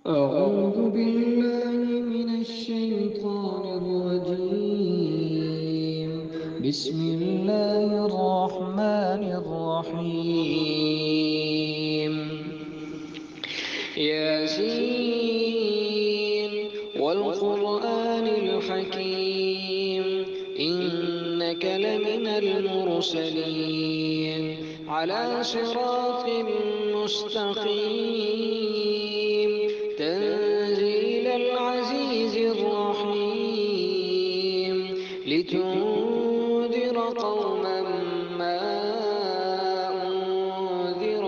أعوذ بالله من الشيطان الرجيم. بسم الله الرحمن الرحيم. ياسين والقرآن الحكيم، إنك لمن المرسلين على صراط مستقيم، تنزيل العزيز الرحيم، لتنذر قوما ما أنذر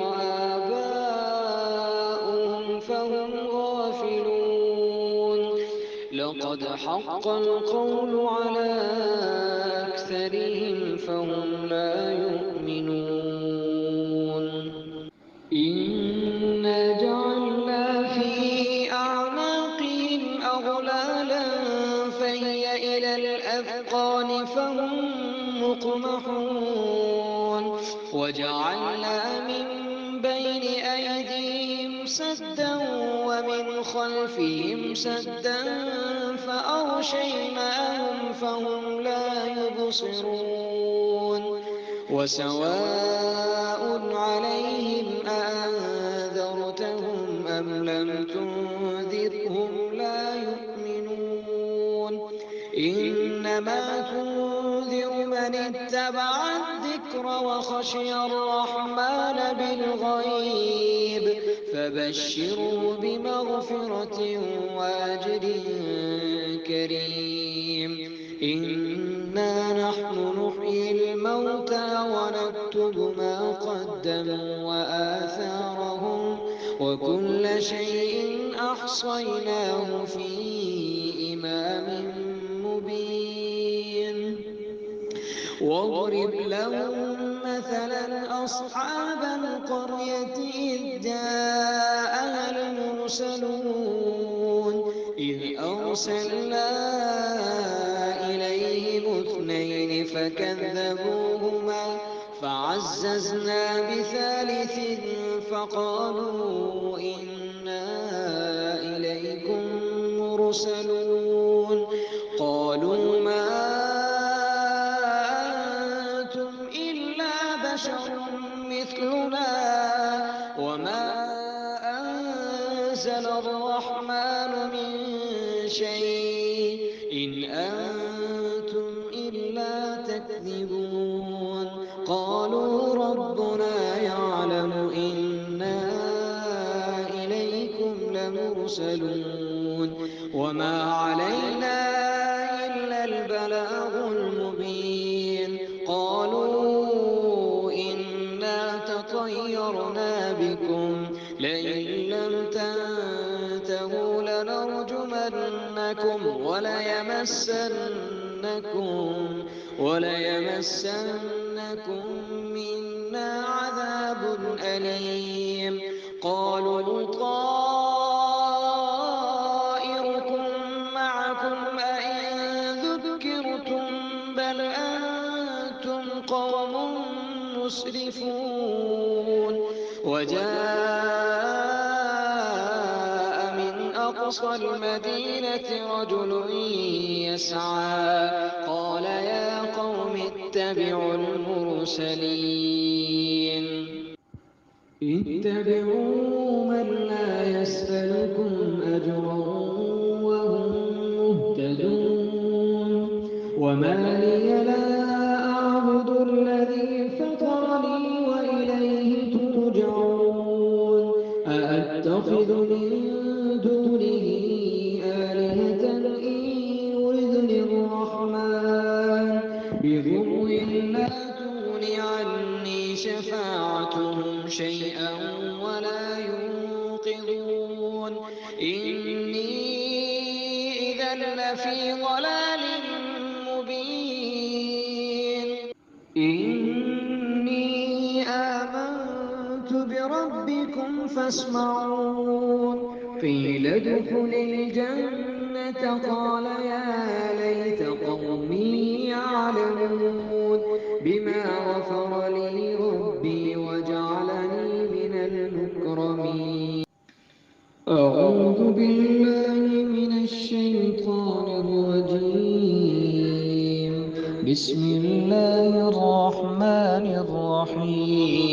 آباؤهم فهم غافلون. لقد حق القول على أكثرهم فهم لا يؤمنون. إنا جعلنا في أعناقهم أغلالا فهي إلى الأذقان فهم مقمحون، وجعلنا من بين أيديهم سدا ومن خلفهم سدا فأغشيناهم فهم لا يبصرون. وسواء عليهم أأنذرتهم أم لم تنذرهم لا يؤمنون. إنما تنذر من اتبع الذكر وخشي الرحمن بالغيب، فبشروا بمغفرة وأجر كريم. إنا نحن نحيي الموتى ونكتب ما قدموا وآثارهم، وكل شيء أحصيناه في إمام مبين. واضرب لهم مثلا أصحاب القرية إذ جاءها المرسلون، إذ أرسلنا إليهم اثنين فكذبوهما فعززنا بثالث فقالوا إنا إليكم مرسلون. قالوا ما أنتم إلا بشر مثلنا وما أنزل الرحمن من شيء إن أنتم إلا تكذبون. قالوا ربنا يعلم إنا إليكم لمرسلون وما علينا إلا البلاغ المبين. قالوا إنا تطيرنا بكم لئن لم تنتهوا لنرجمنكم وليمسنكم منا عذاب أليم. قالوا طائركم معكم أئن ذكرتم بل أنتم قوم مسرفون. وجاء من أقصى المدينة رجل يسعى قال يا قوم اتبعوا المرسلين. اتبعوا من لا يسألكم أجرا وهم مهتدون. وما لي لا أعبد الذي فطرني وإليه ترجعون. أأتخذ من دونه آلهة إن يردني الرحمن بضر لا تغن عني شفاعتهم شيئا ولا ينقذون. إني إذا لفي ضلال مبين. إني آمنت بربكم فاسمعون. قيل ادخل الجنة قال يا ليت قومي يعلمون بما غفر لي ربي وجعلني من المكرمين. أعوذ بالله من الشيطان الرجيم. بسم الله الرحمن الرحيم.